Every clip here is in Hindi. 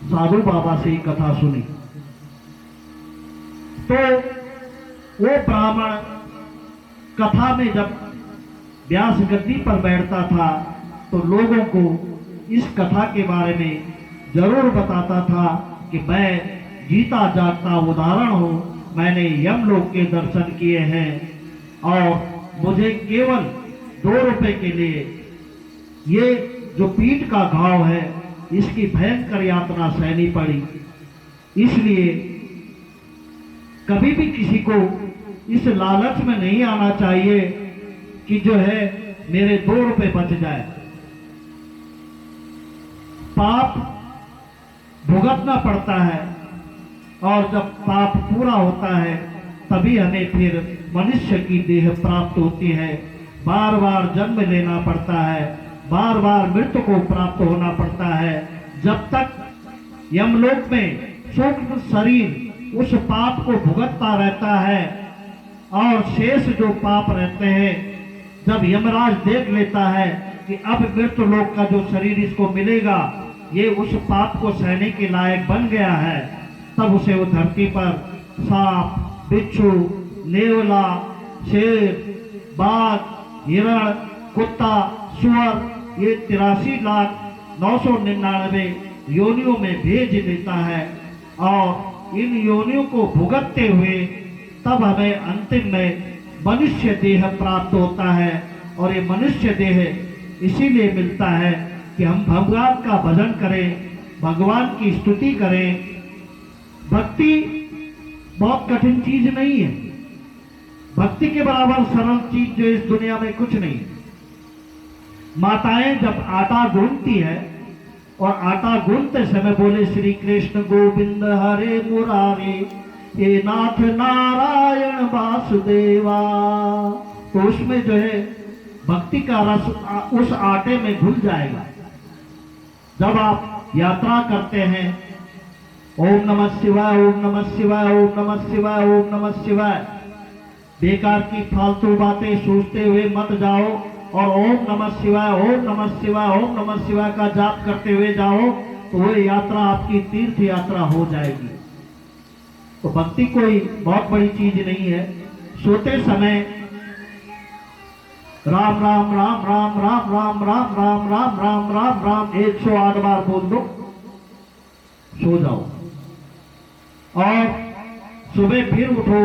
साधु बाबा से ही कथा सुनी। तो वो ब्राह्मण कथा में जब व्यास गद्दी पर बैठता था तो लोगों को इस कथा के बारे में जरूर बताता था कि मैं जीता जागता उदाहरण हूं, मैंने यमलोक के दर्शन किए हैं और मुझे केवल 2 रुपए के लिए ये जो पीठ का घाव है इसकी भयंकर यातना सहनी पड़ी। इसलिए कभी भी किसी को इस लालच में नहीं आना चाहिए कि जो है मेरे 2 रुपए बच जाए। पाप भुगतना पड़ता है और जब पाप पूरा होता है तभी हमें फिर मनुष्य की देह प्राप्त होती है। बार बार जन्म लेना पड़ता है, बार बार मृत्यु को प्राप्त होना पड़ता है। जब तक यमलोक में सूक्ष्म शरीर उस पाप को भुगतता रहता है और शेष जो पाप रहते हैं, जब यमराज देख लेता है कि अब मृत्यु लोक का जो शरीर इसको मिलेगा ये उस पाप को सहने के लायक बन गया है, तब उसे वो धरती पर सांप, बिच्छू, नेवला, शेर, बाघ, हिरण, कुत्ता, सुअर ये 83,999 योनियों में भेज देता है और इन योनियों को भुगतते हुए तब हमें अंतिम में मनुष्य देह प्राप्त होता है। और ये मनुष्य देह इसीलिए मिलता है कि हम भगवान का भजन करें, भगवान की स्तुति करें। भक्ति बहुत कठिन चीज नहीं है, भक्ति के बराबर सरल चीज जो इस दुनिया में कुछ नहीं है। माताएं जब आटा गूंथती है और आटा गूंथते समय बोले श्री कृष्ण गोविंद हरे मुरारे हे नाथ नारायण वासुदेवा, तो उसमें जो है भक्ति का रस उस आटे में घुल जाएगा। जब आप यात्रा करते हैं ओम नमः शिवाय, ओम नमः शिवाय, ओम नमः शिवाय, ओम नमः शिवाय, बेकार की फालतू बातें सोचते हुए मत जाओ और ओम नमः शिवाय, ओम नमः शिवाय, ओम नमः शिवाय का जाप करते हुए जाओ तो वो यात्रा आपकी तीर्थ यात्रा हो जाएगी। तो भक्ति कोई बहुत बड़ी चीज नहीं है। सोते समय राम राम राम राम राम राम राम राम राम राम राम राम 108 बार बोल दो, सो जाओ और सुबह फिर उठो,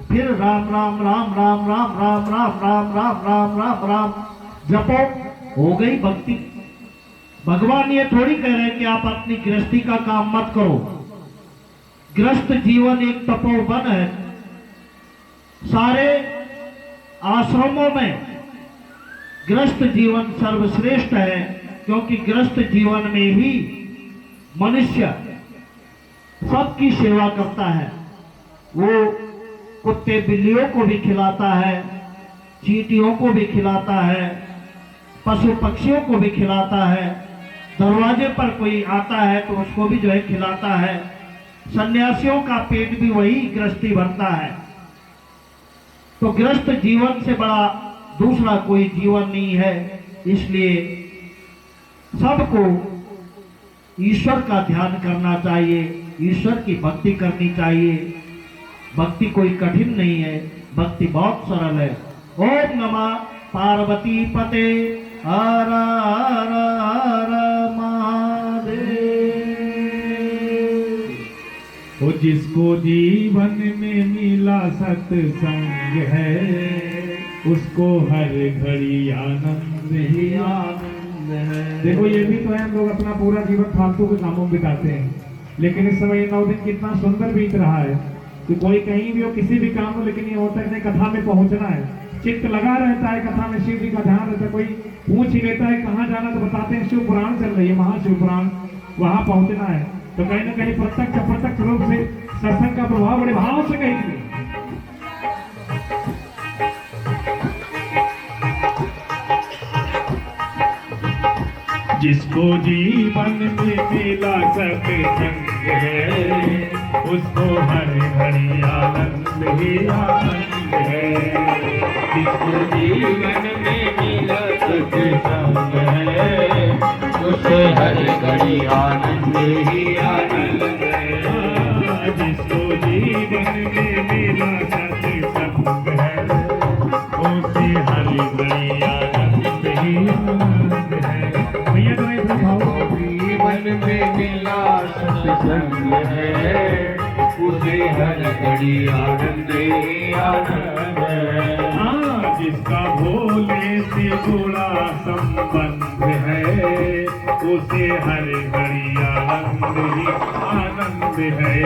फिर राम राम राम राम राम राम राम राम राम राम राम राम जपो, हो गई भक्ति। भगवान ये थोड़ी कह रहे हैं कि आप अपनी गृहस्थी का काम मत करो। गृहस्थ जीवन एक तपोवन है। सारे आश्रमों में गृहस्थ जीवन सर्वश्रेष्ठ है, क्योंकि गृहस्थ जीवन में ही मनुष्य सबकी सेवा करता है। वो कुत्ते बिल्लियों को भी खिलाता है, चींटियों को भी खिलाता है, पशु पक्षियों को भी खिलाता है, दरवाजे पर कोई आता है तो उसको भी जो है खिलाता है। सन्यासियों का पेट भी वही गृहस्थी भरता है। तो गृहस्थ जीवन से बड़ा दूसरा कोई जीवन नहीं है। इसलिए सबको ईश्वर का ध्यान करना चाहिए, ईश्वर की भक्ति करनी चाहिए। भक्ति कोई कठिन नहीं है, भक्ति बहुत सरल है। ओम नमः पार्वती पते हर हर हर महादेव। वो जिसको जीवन में मिला सत्संग है उसको हर घड़ी आनंद ही आनंद है। देखो ये भी तो है, हम लोग अपना पूरा जीवन फालतू के कामों में बिताते हैं, लेकिन इस समय 9 दिन कितना सुंदर बीत रहा है कि कोई कहीं भी हो किसी भी काम में, लेकिन ये होता है कि कथा में पहुंचना है, चित्त लगा रहता है कथा में, शिव जी का ध्यान रहता है। कोई पूछ ही लेता है कहाँ जाना तो बताते हैं शिव पुराण चल रही है, महाशिव पुराण, वहां पहुंचना है। तो कहीं ना कहीं प्रत्यक्ष अप्रत्यक्ष रूप से सत्संग का प्रभाव बड़े भाव से कहेंगे। जिसको जीवन में मिला सत्संग है उसको हर घड़ी आनंद ही आनंद है। जिसको जीवन में मिला सत्संग है उसे हर घड़ी आनंद ही आनंद है। जिसको जीवन में मिला सत्संग है, उसे हर घड़ी आनंद ही आनंद है। भैया तो नहीं भाव जीवन में मिला सत्संग है, उसे हर घड़ी आनंद ही आनंद है। हाँ, जिसका भोले से जुड़ा संबंध है, उसे हर घड़ी आनंद ही आनंद है।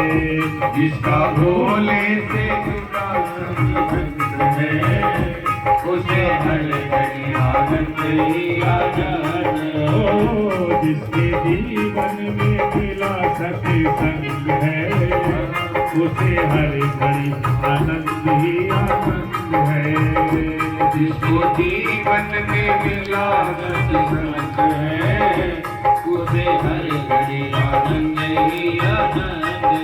जिसका भोले से जुड़ा संबंध है, उसे हर घड़ी आनंद ही आनंद है। ओ, जिसके जीवन में मिला सत्संग है, उसे हर घड़ी आनंद ही आनंद है। जिसको जीवन में मिला सत्संग है, उसे हर घड़ी आनंद ही आनंद है।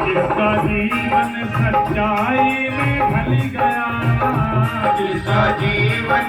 जिसका जीवन सच्चाई में ढल गया, जिसका जीवन